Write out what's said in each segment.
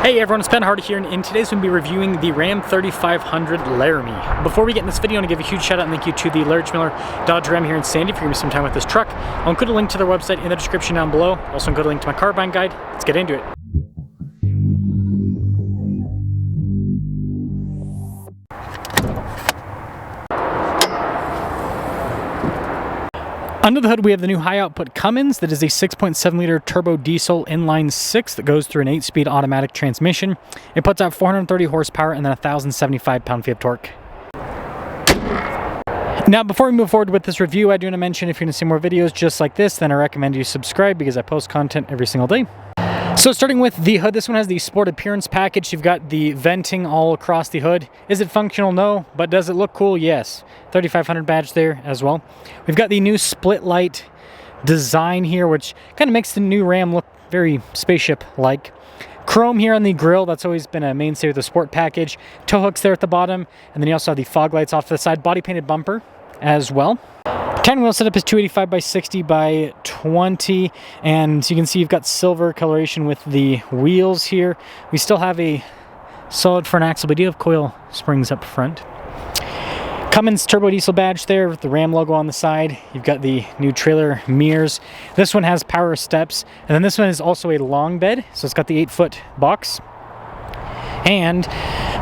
Hey everyone, it's Ben Hardy here, and in today's we'll be reviewing the Ram 3500 Laramie. Before we get in this video, I want to give a huge shout out and thank you to the Laramie Sport Dodge Ram here in Sandy for giving me some time with this truck. I'll include a link to their website in the description down below. Also include a link to my car buying guide. Let's get into it. Under the hood, we have the new high-output Cummins. That is a 6.7-liter turbo diesel inline 6 that goes through an 8-speed automatic transmission. It puts out 430 horsepower and then 1,075 pound-feet of torque. Now, before we move forward with this review, I do want to mention if you're going to see more videos just like this, then I recommend you subscribe because I post content every single day. So starting with the hood, this one has the Sport Appearance package. You've got the venting all across the hood. Is it functional? No. But does it look cool? Yes. 3500 badge there as well. We've got the new split light design here, which kind of makes the new Ram look very spaceship-like. Chrome here on the grille, that's always been a mainstay of the Sport package. Tow hooks there at the bottom, and then you also have the fog lights off to the side. Body painted bumper as well. 10 wheel setup is 285 by 60 by 20, and so you can see you've got silver coloration with the wheels here. We still have a solid front axle, but we do have coil springs up front. Cummins turbo diesel badge there with the Ram logo on the side. You've got the new trailer mirrors. This one has power steps, and then this one is also a long bed, so it's got the 8-foot box. And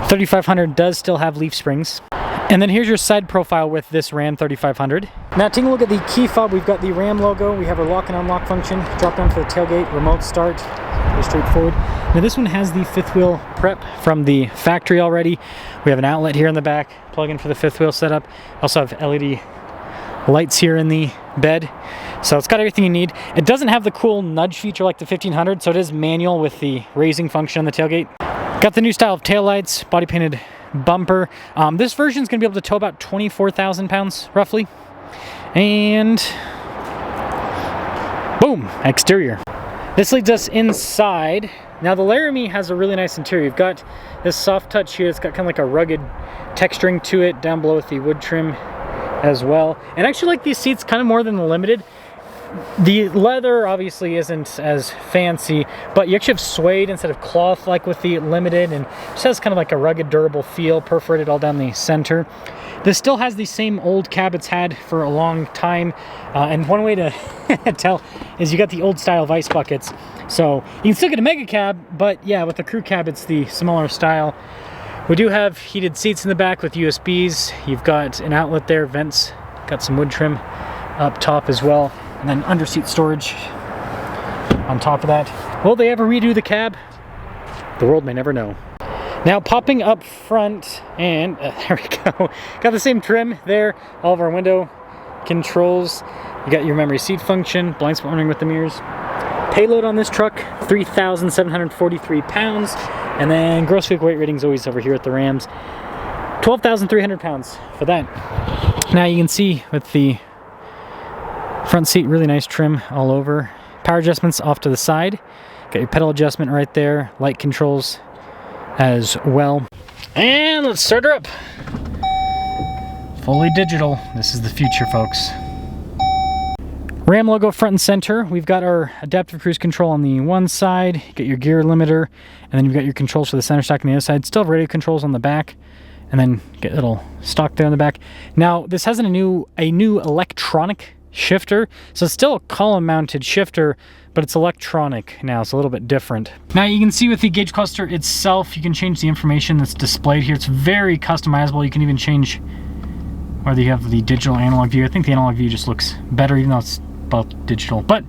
3500 does still have leaf springs. And then here's your side profile with this Ram 3500. Now taking a look at the key fob, we've got the Ram logo, we have our lock and unlock function, drop down to the tailgate, remote start, very straightforward. Now this one has the fifth wheel prep from the factory already. We have an outlet here in the back, plug in for the fifth wheel setup. Also have LED lights here in the bed. So it's got everything you need. It doesn't have the cool nudge feature like the 1500, so it is manual with the raising function on the tailgate. Got the new style of taillights, body painted bumper. This version is going to be able to tow about 24,000 pounds roughly. And boom, exterior. This leads us inside. Now the Laramie has a really nice interior. You've got this soft touch here. It's got kind of like a rugged texturing to it down below with the wood trim as well. And I actually like these seats kind of more than the Limited. The leather obviously isn't as fancy, but you actually have suede instead of cloth like with the Limited, and it just has kind of like a rugged, durable feel, perforated all down the center. This still has the same old cab it's had for a long time, and one way to tell is you got the old style vice buckets. So you can still get a mega cab, but yeah, with the crew cab it's the smaller style. We do have heated seats in the back with USBs. You've got an outlet there, vents, got some wood trim up top as well. And then under-seat storage on top of that. Will they ever redo the cab? The world may never know. Now popping up front, and there we go. Got the same trim there. All of our window controls. You got your memory seat function, blind spot monitoring with the mirrors. Payload on this truck, 3,743 pounds. And then gross vehicle weight rating is always over here at the Rams. 12,300 pounds for that. Now you can see with the front seat, really nice trim all over. Power adjustments off to the side. Got your pedal adjustment right there. Light controls as well. And let's start her up. Fully digital. This is the future, folks. Ram logo front and center. We've got our adaptive cruise control on the one side. You got your gear limiter. And then you've got your controls for the center stack on the other side. Still have radio controls on the back. And then get a little stock there on the back. Now, this has a new electronic shifter, so it's still a column mounted shifter, but it's electronic now, so a little bit different. Now you can see with the gauge cluster itself, you can change the information that's displayed here. It's very customizable. You can even change whether you have the digital analog view. I think the analog view just looks better, even though it's both digital, but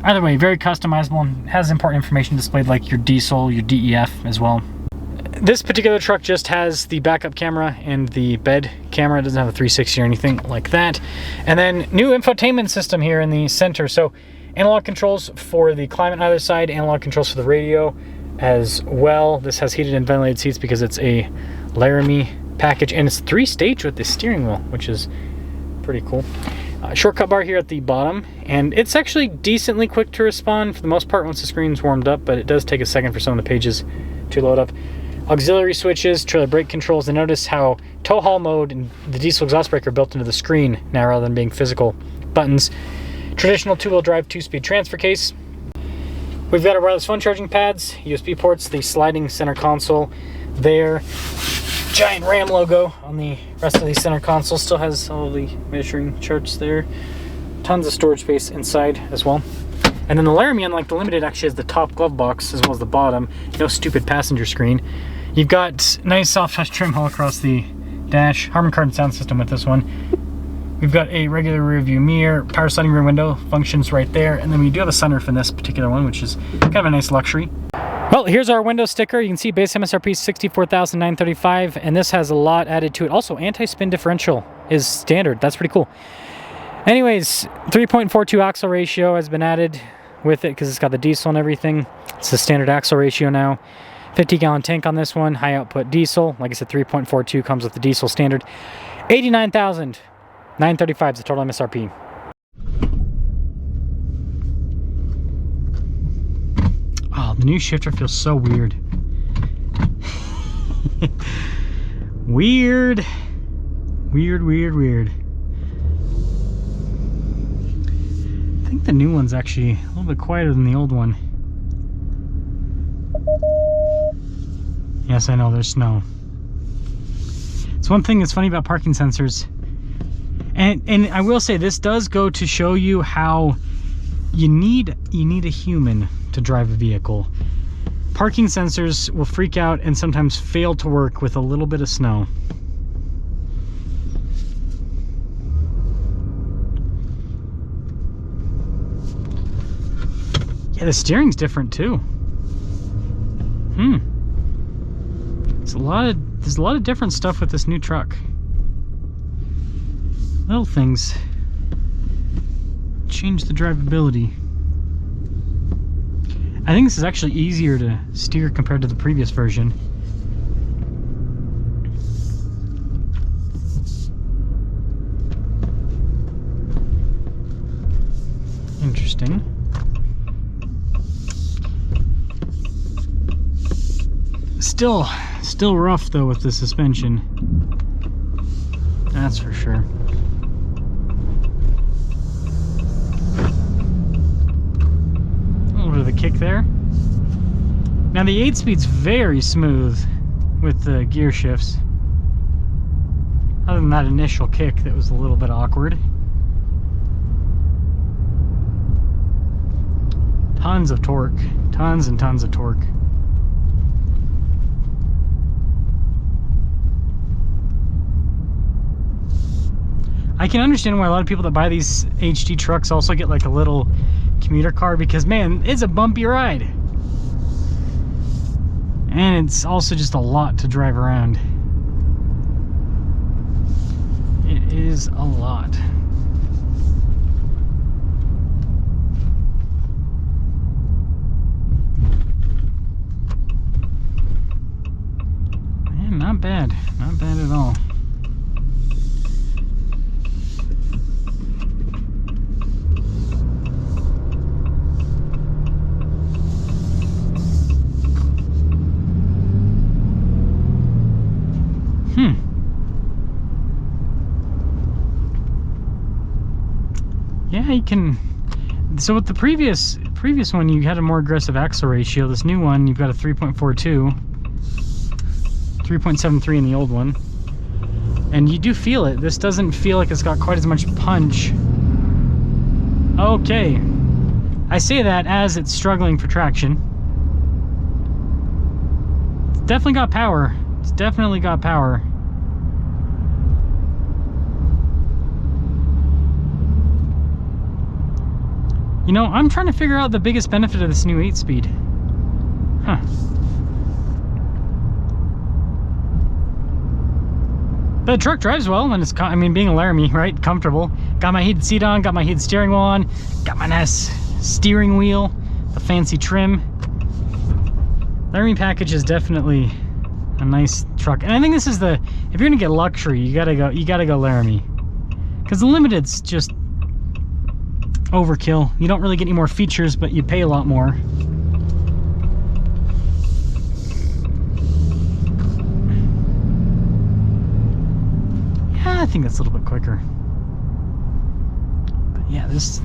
either way, very customizable and has important information displayed like your diesel, your DEF as well. This particular truck just has the backup camera and the bed camera. It doesn't have a 360 or anything like that. And then new infotainment system here in the center. So analog controls for the climate on either side, analog controls for the radio as well. This has heated and ventilated seats because it's a Laramie package, and it's 3-stage with the steering wheel, which is pretty cool. Shortcut bar here at the bottom, and it's actually decently quick to respond for the most part once the screen's warmed up, but it does take a second for some of the pages to load up. Auxiliary switches, trailer brake controls, and notice how tow haul mode and the diesel exhaust brake are built into the screen now rather than being physical buttons. Traditional 2-wheel drive 2-speed transfer case. We've got our wireless phone charging pads, USB ports, the sliding center console there. Giant Ram logo on the rest of the center console. Still has all the measuring charts there. Tons of storage space inside as well. And then the Laramie, unlike the Limited, actually has the top glove box as well as the bottom. No stupid passenger screen. You've got nice soft touch trim all across the dash. Harman Kardon sound system with this one. We've got a regular rear view mirror, power sliding rear window functions right there. And then we do have a sunroof in this particular one, which is kind of a nice luxury. Well, here's our window sticker. You can see base MSRP $64,935, and this has a lot added to it. Also, anti-spin differential is standard. That's pretty cool. Anyways, 3.42 axle ratio has been added with it because it's got the diesel and everything. It's the standard axle ratio now. 50-gallon tank on this one, high output diesel. Like I said, 3.42 comes with the diesel standard. $89,935 is the total MSRP. Oh, the new shifter feels so weird. Weird. I think the new one's actually a little bit quieter than the old one. Yes, I know, there's snow. It's one thing that's funny about parking sensors. And I will say, this does go to show you how you need a human to drive a vehicle. Parking sensors will freak out and sometimes fail to work with a little bit of snow. Yeah, the steering's different too. There's a lot of different stuff with this new truck. Little things change the drivability. I think this is actually easier to steer compared to the previous version. Interesting. Still rough though with the suspension. That's for sure. A little bit of a kick there. Now the 8-speed's very smooth with the gear shifts. Other than that initial kick that was a little bit awkward. Tons of torque. Tons and tons of torque. I can understand why a lot of people that buy these HD trucks also get like a little commuter car, because man, it's a bumpy ride. And it's also just a lot to drive around. It is a lot. Man, not bad. Not bad at all. Yeah, you can. So with the previous one, you had a more aggressive axle ratio. This new one, you've got a 3.42, 3.73 in the old one, and you do feel it. This doesn't feel like it's got quite as much punch. Okay, I say that as it's struggling for traction. It's definitely got power. It's definitely got power. You know, I'm trying to figure out the biggest benefit of this new 8-speed. Huh. The truck drives well, and it's, I mean, being a Laramie, right? Comfortable. Got my heated seat on, got my heated steering wheel on, got my nice steering wheel, the fancy trim. Laramie package is definitely a nice truck. And I think this is the, if you're gonna get luxury, you gotta go Laramie. Because the Limited's just overkill. You don't really get any more features, but you pay a lot more. Yeah, I think that's a little bit quicker. But yeah, this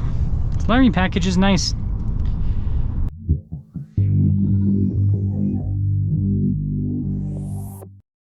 Laramie package is nice.